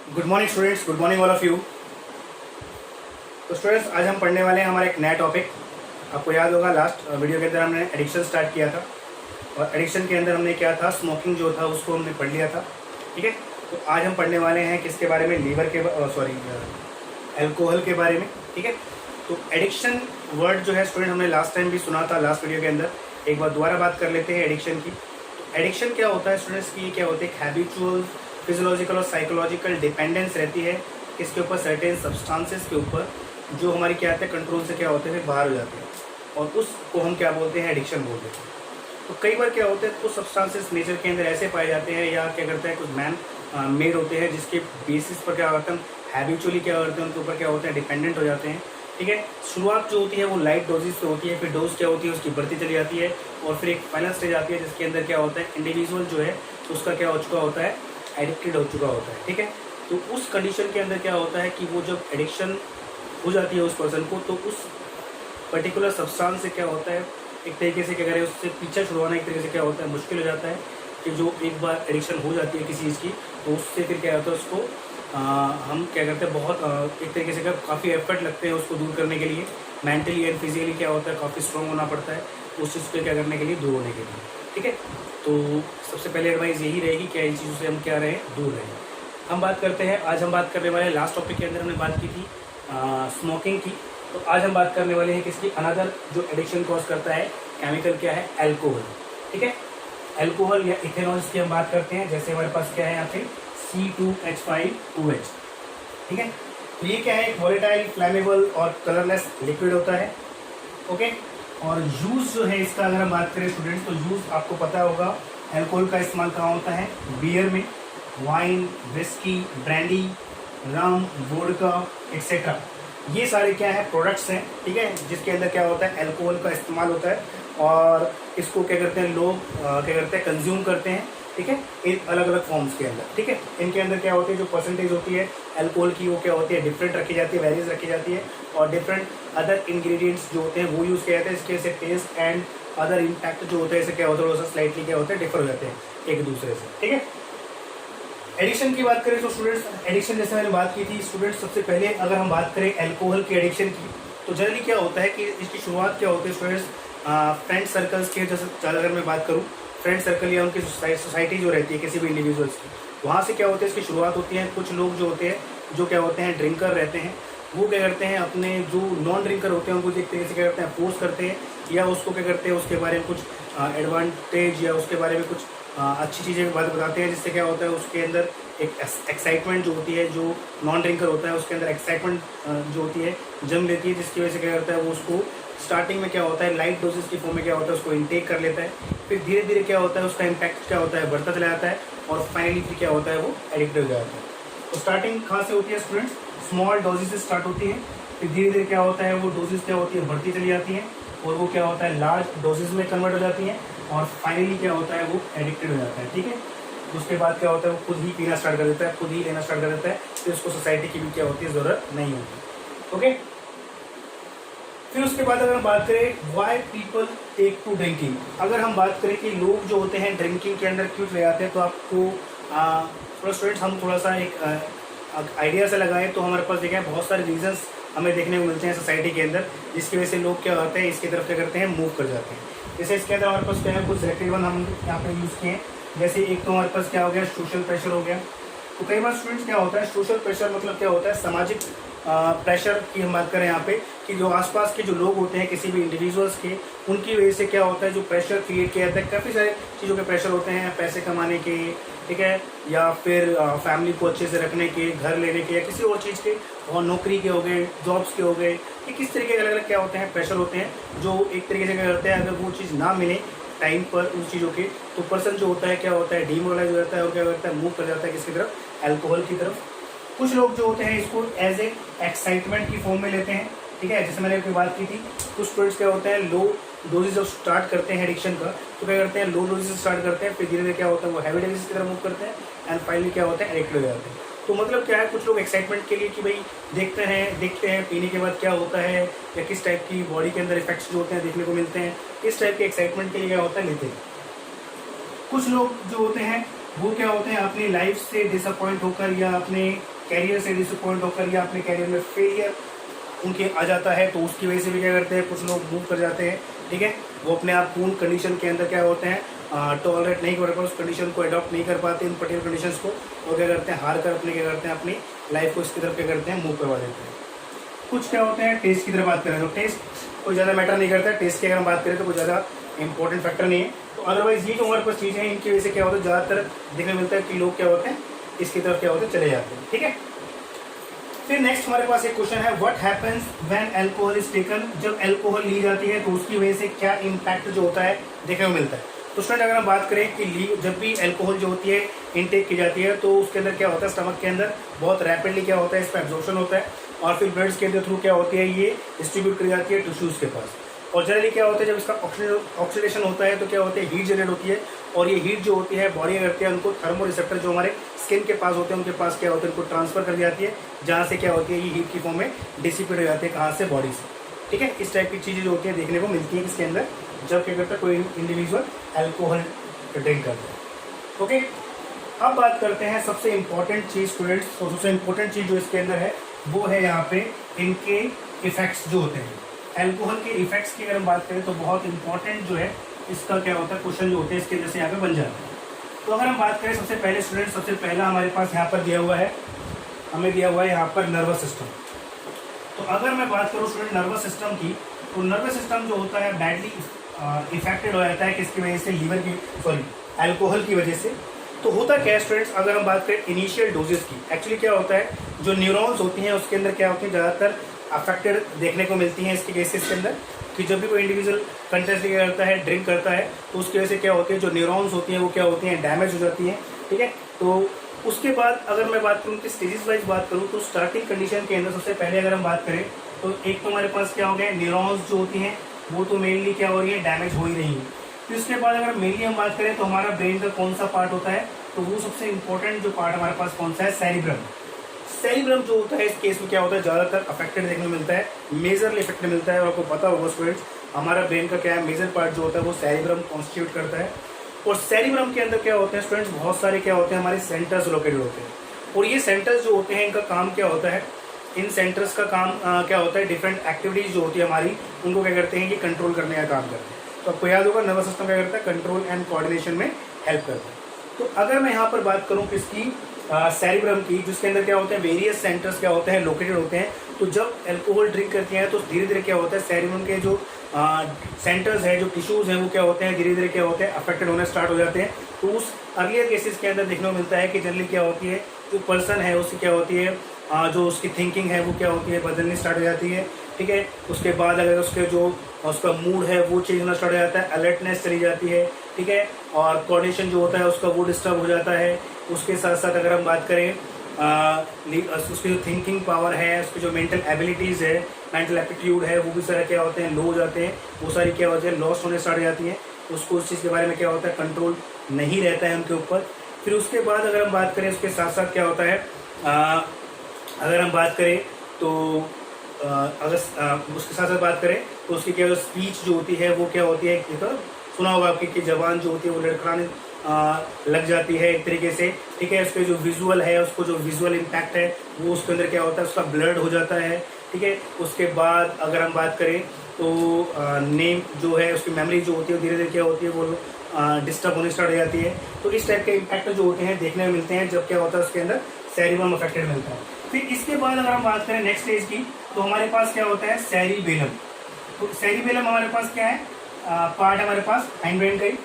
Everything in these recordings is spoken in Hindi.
Good morning students, good morning all of you. तो स्टूडेंट्स, आज हम पढ़ने वाले हैं हमारा एक नया टॉपिक। आपको याद होगा लास्ट वीडियो के अंदर हमने एडिक्शन स्टार्ट किया था और एडिक्शन के अंदर हमने क्या था, स्मोकिंग जो था उसको हमने पढ़ लिया था। ठीक है, तो आज हम पढ़ने वाले हैं किसके बारे में, लीवर के अल्कोहल के बारे में। ठीक है, तो एडिक्शन वर्ड जो है स्टूडेंट हमने लास्ट टाइम भी सुना था, लास्ट वीडियो के अंदर। एक बार दोबारा बात कर लेते हैं एडिक्शन की। एडिक्शन क्या होता है स्टूडेंट्स की, क्या होता है, हैबिचुअल, फिजियोलॉजिकल और साइकोलॉजिकल डिपेंडेंस रहती है इसके ऊपर, सर्टेन सब्सटेंसेस के ऊपर, जो हमारी क्या होता है कंट्रोल से क्या होते हैं बाहर हो जाते हैं, और उसको हम क्या बोलते हैं, एडिक्शन बोलते हैं। तो कई बार क्या होता है, कुछ सब्सटेंसेस नेचर के अंदर ऐसे पाए जाते हैं या क्या करते हैं कुछ मैन मेड होते हैं, जिसके बेसिस पर क्या होता है, हैबिचुअली क्या करते हैं उनके ऊपर क्या होते हैं, डिपेंडेंट हो जाते हैं। ठीक है, शुरुआत जो होती है वो लाइट डोजेस से होती है, फिर डोज क्या होती है उसकी बढ़ती चली जाती है, और फिर एक फाइनल स्टेज आती है जिसके अंदर क्या होता है, इंडिविजुअल जो है उसका क्या हो चुका होता है, एडिक्टेड हो चुका होता है। ठीक है, तो उस कंडीशन के अंदर क्या होता है कि वो जब एडिक्शन हो जाती है उस पर्सन को, तो उस पर्टिकुलर सब्सटेंस से क्या होता है, एक तरीके से क्या करें, उससे पीछा छुड़वाना एक तरीके से क्या होता है, मुश्किल हो जाता है। कि जो एक बार एडिक्शन हो जाती है किसी चीज़ की, तो उससे फिर क्या होता है, उसको हम क्या करते हैं, बहुत एक तरीके से क्या काफ़ी एफर्ट लगते हैं उसको दूर करने के लिए। मेंटली एंड फिजिकली क्या होता है, काफ़ी स्ट्रॉन्ग होना पड़ता है उस चीज़ को क्या करने के लिए, दूर होने के लिए। ठीक है, तो सबसे पहले एडवाइस यही रहेगी कि इन चीज़ों से हम क्या रहें, दूर रहें। हम बात करते हैं, आज हम बात करने वाले हैं, लास्ट टॉपिक के अंदर हमने बात की थी स्मोकिंग की। तो आज हम बात करने वाले हैं किसकी, अनदर जो एडिक्शन कॉज करता है केमिकल, क्या है, अल्कोहल। ठीक है, अल्कोहल या इथेनॉल की हम बात करते हैं। जैसे हमारे पास क्या है यहाँ पे C2H5OH। ठीक है, तो ये क्या है, एक वोलेटाइल, फ्लैमेबल और कलरलेस लिक्विड होता है। ओके, और यूज जो है इसका अगर हम बात करें स्टूडेंट्स, तो यूज आपको पता होगा अल्कोहल का इस्तेमाल कहाँ होता है, बियर में, वाइन, विस्की, ब्रांडी, रम, वोडका एक्सेट्रा, ये सारे क्या है, प्रोडक्ट्स हैं। ठीक है, जिसके अंदर क्या होता है, अल्कोहल का इस्तेमाल होता है, और इसको क्या करते हैं लोग, क्या करते हैं, कंज्यूम करते हैं। ठीक है, एक अलग अलग फॉर्म्स के अंदर। ठीक है, इनके अंदर क्या होती है, जो परसेंटेज होती है अल्कोहल की, वो क्या होती है, डिफरेंट रखी जाती है, वेरियस रखी जाती है, और डिफरेंट अदर इंग्रेडिएंट्स जो होते हैं वो यूज़ किया जाता है। इसके से टेस्ट एंड अदर इम्पैक्ट जो होता है, इसे क्या होता है, थोड़ा सा स्लाइटली क्या होता है, डिफर हो जाते हैं एक दूसरे से। ठीक है, एडिक्शन की बात करें तो स्टूडेंट्स, एडिक्शन जैसे मैंने बात की थी स्टूडेंट्स, सबसे पहले अगर हम बात करें अल्कोहल की एडिक्शन की, तो जनरली क्या होता है कि इसकी शुरुआत क्या होती है स्टूडेंट्स, फ्रेंड सर्कल्स के, जैसे अगर मैं बात करूँ फ्रेंड सर्कल या उनकी सोसाइटी जो रहती है किसी भी इंडिविजुअल्स की, वहाँ से क्या होता है, इसकी शुरुआत होती है। कुछ लोग जो होते हैं, जो क्या होते हैं, ड्रिंकर रहते हैं, वो क्या करते हैं, अपने जो नॉन ड्रिंकर होते हैं उनको एक तरीके से क्या करते हैं, फोर्स करते हैं, या उसको क्या करते हैं, उसके बारे में कुछ एडवांटेज या उसके बारे में कुछ अच्छी चीज़ें बताते हैं, जिससे क्या होता है, उसके अंदर एक एक्साइटमेंट जो होती है, जो नॉन ड्रिंकर होता है उसके अंदर एक्साइटमेंट जो होती है जम लेती है, जिसकी वजह से क्या करता है, वो उसको स्टार्टिंग में क्या होता है, लाइट डोजेस की फॉर्म में क्या होता है, उसको इनटेक कर लेता है। फिर धीरे धीरे क्या होता है, उसका इम्पैक्ट क्या होता है, बढ़ता चला जाता है, और फाइनली फिर क्या होता है, वो एडिक्ट हो जाता है। तो स्टार्टिंग कहाँ से होती है स्टूडेंट्स, स्मॉल डोजेस से स्टार्ट होती है, फिर धीरे धीरे क्या होता है, वो डोजेस क्या होती है, बढ़ती चली जाती है, और वो क्या होता है, लार्ज डोजेस में कन्वर्ट हो जाती है, और फाइनली क्या होता है, वो एडिक्टेड हो जाता है। ठीक है, उसके बाद क्या होता है, वो खुद ही पीना स्टार्ट कर देता है, खुद ही लेना स्टार्ट कर देता है, फिर उसको सोसाइटी की भी क्या होती है, ज़रूरत नहीं होती। ओके, फिर उसके बाद अगर हम बात करें why people take to drinking, अगर हम बात करें कि लोग जो होते हैं ड्रिंकिंग के अंदर क्यों चले जाते हैं, तो आपको थोड़ा स्टूडेंट्स हम थोड़ा सा एक आइडिया से लगाएं तो हमारे पास देखें बहुत सारे रीजंस हमें देखने को मिलते हैं सोसाइटी के अंदर, जिसकी वजह से लोग क्या होते हैं, इसकी तरफ क्या करते हैं, मूव कर जाते हैं। जैसे इसके अंदर हमारे पास क्या है, कुछ सेलेक्टेड वन हम यहाँ पे यूज़ किए हैं। जैसे एक तो हमारे पास क्या हो गया, सोशल प्रेशर हो गया। तो कई बार स्टूडेंट्स क्या होता है, सोशल प्रेशर मतलब क्या होता है, सामाजिक प्रेशर की हम बात करें यहाँ पे, कि जो आसपास के जो लोग होते हैं किसी भी इंडिविजुअल्स के, उनकी वजह से क्या होता है, जो प्रेशर क्रिएट किया जाता है, काफ़ी सारे चीज़ों के प्रेशर होते हैं, पैसे कमाने के, ठीक है, या फिर फैमिली को अच्छे से रखने के, घर लेने के, या किसी और चीज़ के, और नौकरी के हो गए, जॉब्स के हो गए, ये किस तरीके के अलग अलग क्या होते हैं, प्रेशर होते हैं, जो एक तरीके से क्या करते हैं, अगर वो चीज़ ना मिले टाइम पर उन चीज़ों के, तो पर्सन जो होता है क्या होता है, डीमोरलाइज हो जाता है, और क्या करता है, मूव कर जाता है किसकी तरफ, अल्कोहल की तरफ। कुछ लोग जो होते हैं इसको एज ए एक्साइटमेंट की फॉर्म में लेते हैं। ठीक है, जैसे मैंने अभी बात की थी, कुछ स्टूडेंट्स क्या होते हैं, लो डोजेज जब स्टार्ट करते हैं एडिक्शन का, तो क्या करते हैं, लो डोजेज से स्टार्ट करते हैं, फिर धीरे धीरे क्या होता है, वो हैवी डोजेज की तरफ मूव करते हैं, एंड फाइनली क्या होता है, एडिक्ट हो जाते हैं। तो मतलब क्या है, कुछ लोग एक्साइटमेंट के लिए कि भाई देखते हैं पीने के बाद क्या होता है, या किस टाइप की बॉडी के अंदर इफेक्ट्स जो होते हैं देखने को मिलते हैं, इस टाइप के एक्साइटमेंट के लिए क्या होता है, लेते हैं। कुछ लोग जो होते हैं वो क्या होते हैं, अपनी लाइफ से डिसअपॉइंट होकर या अपने कैरियर से डिसअपॉइंट होकर या अपने कैरियर में फेलियर उनके आ जाता है, तो उसकी वजह से भी क्या करते हैं, कुछ लोग मूव कर जाते हैं। ठीक है, वो अपने आप पूर्ण कंडीशन के अंदर क्या होते हैं, टॉलरेट नहीं कर पाते, उस कंडीशन को अडॉप्ट नहीं कर पाते, इन पर्टिकुलर कंडीशंस को, और क्या करते हैं, हार कर अपने क्या करते हैं, अपनी लाइफ को इसकी तरफ क्या करते हैं, मूव करवा देते हैं। कुछ क्या होते हैं, टेस्ट की तरफ बात करें तो टेस्ट कोई ज़्यादा मैटर नहीं करता है, टेस्ट की अगर हम बात करें तो कोई ज़्यादा इंपॉर्टेंट फैक्टर नहीं है। तो अदरवाइज ये जो हमारे पास चीज़ें हैं, इनकी वजह से क्या होता है, ज़्यादातर देखने मिलता है कि लोग क्या होते हैं, इसकी तरफ क्या होते हैं, चले जाते हैं। ठीक है, फिर नेक्स्ट हमारे पास एक क्वेश्चन है, what happens when alcohol is taken, जब अल्कोहल ली जाती है तो उसकी वजह से क्या इम्पैक्ट जो होता है देखने को मिलता है। तो स्टूडेंट अगर हम बात करें कि जब भी अल्कोहल जो होती है इनटेक की जाती है तो उसके अंदर क्या होता है, स्टमक के अंदर बहुत रैपिडली क्या होता है, इसका एब्जॉर्प्शन होता है और फिर ब्लड्स के अंदर थ्रू क्या होती है, ये डिस्ट्रीब्यूट करी जाती है टिश्यूज़ के पास। और जनरली क्या होता है, जब इसका ऑक्सीडेशन होता है तो क्या होता है, हीट जनरेट होती है, और ये हीट जो होती है बॉडी करती है उनको थर्मो रिसेप्टर जो हमारे स्किन के पास होते हैं उनके पास क्या होता है, उनको ट्रांसफर कर जाती है, जहाँ से क्या होती है, ये हीट की फॉर्म में डिसिपेट हो जाती है, कहाँ से, बॉडी से। ठीक है, इस टाइप की चीज़ें जो होती हैं देखने को मिलती है इसके अंदर, जब क्या करता है कोई इंडिविजुअल अल्कोहल ड्रिंक करता है। ओके, अब बात करते हैं सबसे इम्पोर्टेंट चीज़ स्टूडेंट्स, तो सबसे इम्पोर्टेंट चीज़ जो इसके अंदर है वो है यहाँ पे इनके इफेक्ट्स जो होते हैं। अल्कोहल के इफेक्ट्स की अगर हम बात करें तो बहुत इंपॉर्टेंट जो है इसका क्या होता है, क्वेश्चन जो होते हैं इसके जैसे यहाँ पे बन जाते हैं। तो अगर हम बात करें सबसे पहले स्टूडेंट, सबसे पहला हमारे पास यहाँ पर दिया हुआ है, हमें दिया हुआ है यहाँ पर नर्वस सिस्टम। तो अगर मैं बात करूँ स्टूडेंट नर्वस सिस्टम की, तो नर्वस सिस्टम जो होता है बैडली इफेक्टेड हो जाता है किसकी वजह से, लीवर की, सॉरी अल्कोहल की वजह से। तो होता क्या है स्टूडेंट्स, अगर हम बात करें इनिशियल डोजेस की, एक्चुअली क्या होता है, जो न्यूरॉन्स होती हैं उसके अंदर क्या होती है, ज़्यादातर अफेक्टेड देखने को मिलती हैं इसके केसेस के अंदर, कि जब भी कोई इंडिविजुअल कंटेस्ट करता है, ड्रिंक करता है, तो उसकी वजह से क्या होती है, जो न्यूरॉन्स होती हैं वो क्या होती हैं, डैमेज हो जाती हैं। ठीक है, तो उसके बाद अगर मैं बात करूँ कि स्टेजेस वाइज बात करूँ, तो स्टार्टिंग कंडीशन के अंदर सबसे पहले अगर हम बात करें तो एक तो हमारे पास क्या हो गया, न्यूरॉन्स जो होती हैं वो तो मेनली क्या हो रही है, डैमेज हो ही रही है। फिर उसके बाद अगर मेनली हम बात करें तो हमारा ब्रेन का कौन सा पार्ट होता है, तो वो सबसे इंपॉर्टेंट जो पार्ट हमारे पास कौन सा है, सेरिब्रम। सेरिब्रम जो होता है इस केस में क्या होता है, ज़्यादातर अफेक्टेड देखने को मिलता है, मेजरली इफेक्टेड मिलता है। और आपको पता होगा स्टूडेंट्स, हमारा ब्रेन का क्या है, मेजर पार्ट जो होता है वो सेरिब्रम कॉन्स्टिट्यूट करता है। और सेरिब्रम के अंदर क्या होते हैं स्टूडेंट्स, बहुत सारे क्या होते हैं, हमारे सेंटर्स लोकेटेड होते हैं। और ये सेंटर्स जो होते हैं इनका काम क्या होता है, इन सेंटर्स का काम क्या होता है, डिफरेंट एक्टिविटीज़ जो होती है हमारी, उनको क्या करते हैं कि कंट्रोल करने का काम करते हैं। तो आपको याद होगा नर्वस सिस्टम क्या करता है, कंट्रोल एंड कोऑर्डिनेशन में हेल्प करता है। तो अगर मैं यहाँ पर बात करूँ किसकी, सेरिब्रम की, जिसके अंदर क्या होते हैं, वेरियस सेंटर्स क्या होते हैं, लोकेटेड होते हैं। तो जब अल्कोहल ड्रिंक करते हैं तो धीरे धीरे क्या होता है, सेरिब्रम के जो सेंटर्स हैं, जो टिश्यूज़ हैं, वो क्या होते हैं, धीरे धीरे क्या होते हैं, अफेक्टेड होना स्टार्ट हो जाते हैं। तो उस अर्लियर केसेस के अंदर देखने को मिलता है कि जनरली क्या होती है, जो पर्सन है उसकी क्या होती है, जो उसकी थिंकिंग है वो क्या होती है, बदलनी स्टार्ट हो जाती है। ठीक है, उसके बाद अगर उसका मूड है वो चेंज होना स्टार्ट हो जाता है, अलर्टनेस चली जाती है। ठीक है, और कोऑर्डिनेशन जो होता है उसका वो डिस्टर्ब हो जाता है। उसके साथ साथ अगर हम बात करें उसकी जो थिंकिंग पावर है, उसकी जो मेंटल एबिलिटीज़ है, मेंटल एप्टीट्यूड है, वो भी सारे क्या होते हैं, लो हो जाते हैं। वो सारी क्या होती है, लॉस्ट होने स्टार्ट हो जाती हैं। उसको उस चीज़ के बारे में क्या होता है, कंट्रोल नहीं रहता है उनके ऊपर। फिर उसके बाद अगर हम बात करें उसके साथ साथ क्या होता है, अगर हम बात करें तो अगर उसके साथ साथ बात करें तो उसकी क्या स्पीच जो होती है वो क्या होती है, तो सुना होगा आपकी कि जबान जो होती है वो लड़खड़ाने लग जाती है एक तरीके से। ठीक है, उसके जो विजुअल है, उसको जो विजुअल इम्पैक्ट है वो उसके अंदर क्या होता है, उसका ब्लड हो जाता है। ठीक है, उसके बाद अगर हम बात करें तो नेम जो है, उसकी मेमोरी जो होती है धीरे धीरे क्या होती है, वो डिस्टर्ब होने स्टार्ट हो जाती है। तो इस टाइप के इम्पैक्ट जो होते हैं देखने में मिलते हैं जब क्या होता है उसके अंदर सेरिब्रम अफेक्टेड मिलता है। फिर इसके बाद अगर हम बात करें नेक्स्ट स्टेज की, तो हमारे पास क्या होता है, सेरिबेलम। तो सेरिबेलम हमारे पास क्या है, पार्ट हमारे पास हाइंड ब्रेन का ही।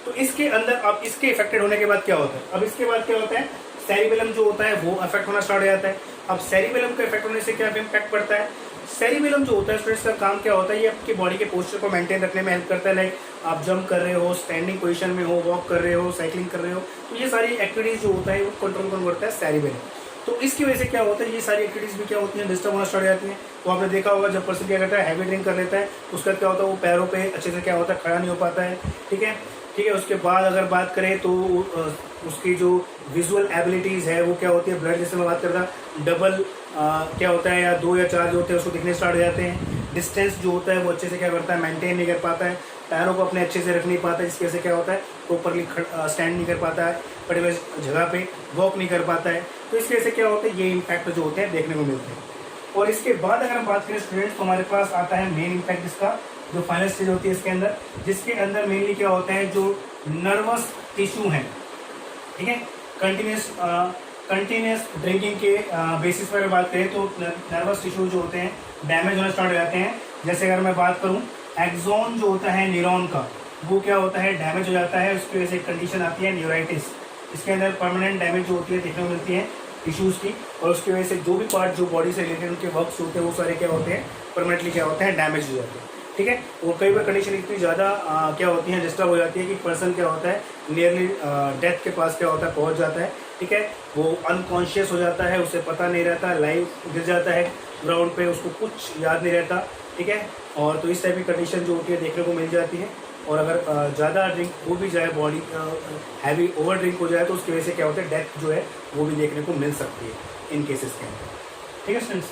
तो इसके अंदर अब इसके इफेक्टेड होने के बाद क्या होता है, अब इसके बाद क्या होता है, सेरिबेलम जो होता है वो अफेक्ट होना स्टार्ट हो जाता है। अब सेरिबेलम का इफेक्ट होने से क्या इम्पैक्ट पड़ता है, सेरिबेलम जो होता है स्टूडेंट्स का काम क्या होता है, ये आपकी बॉडी के पोस्चर को मेंटेन रखने में हेल्प करता है। लाइक आप जंप कर रहे हो, स्टैंडिंग पोजीशन में हो, वॉक कर रहे हो, साइकिलिंग कर रहे हो, तो ये सारी एक्टिविटीज जो होता है वो कंट्रोल करता है सेरिबेलम। तो इसकी वजह से क्या होता है, ये सारी एक्टिविटीज भी क्या होती हैं, डिस्टर्ब होना स्टार्ट हो जाती हैं। तो आपने देखा होगा जब पर्सन क्या करता है, हैवी ड्रिंक कर लेता है, उसका क्या होता है, वो पैरों पे अच्छे से क्या होता है, खड़ा नहीं हो पाता है। ठीक है, ठीक है, उसके बाद अगर बात करें तो उसकी जो विजुअल एबिलिटीज़ है वो क्या होती है, ब्लड जैसे मैं बात करता डबल क्या होता है, या 2 या 4 जो होते हैं उसको दिखने स्टार्ट हो जाते हैं। डिस्टेंस जो होता है वो अच्छे से क्या करता है, मेंटेन नहीं कर पाता है, पैरों को अपने अच्छे से रख नहीं पाता है, जिसकी वजह से क्या होता है, प्रॉपरली स्टैंड नहीं कर पाता है। पड़े हुए जगह पे, वॉक नहीं कर पाता है। तो इसकी वजह से क्या होता है, ये इम्पैक्ट जो होते हैं देखने को मिलते हैं। और इसके बाद अगर हम बात करें स्टूडेंट्स, तो हमारे पास आता है मेन इम्पैक्ट इसका, जो फाइनल स्टेज होती है इसके अंदर, जिसके अंदर मेनली क्या होता है, जो नर्वस टिश्यू है, ठीक है। कंटिन्यूस ड्रिंकिंग के बेसिस पर बात करें तो नर्वस टिश्यू जो होते हैं डैमेज होना स्टार्ट हो जाते हैं। जैसे अगर मैं बात करूं, एक्सोन जो होता है न्यूरॉन का, वो क्या होता है, डैमेज हो जाता है। उसकी वजह से एक कंडीशन आती है न्यूराइटिस। इसके अंदर परमानेंट डैमेज जो होती है देखने को मिलती है टिश्यूज़ की, और उसकी वजह से जो भी पार्ट जो बॉडी से रिलेटेड उनके वर्क्स होते हैं वो सारे क्या होते हैं, परमानेंटली क्या होते हैं, डैमेज हो जाते हैं, ठीक है। वो कई बार कंडीशन इतनी ज़्यादा क्या होती है, डिस्टर्ब हो जाती है कि पर्सन क्या होता है, नियरली डेथ के पास क्या होता है, पहुंच जाता है, ठीक है। वो अनकॉन्शियस हो जाता है, उसे पता नहीं रहता, लाइव गिर जाता है ग्राउंड पे, उसको कुछ याद नहीं रहता, ठीक है। और तो इस टाइप की कंडीशन जो होती है देखने को मिल जाती है। और अगर ज़्यादा ड्रिंक हो भी जाए, बॉडी हैवी ओवर ड्रिंक हो जाए, तो उसकी वजह से क्या होता है, डेथ जो है वो भी देखने को मिल सकती है इन केसेस के अंदर, ठीक है स्टूडेंट्स।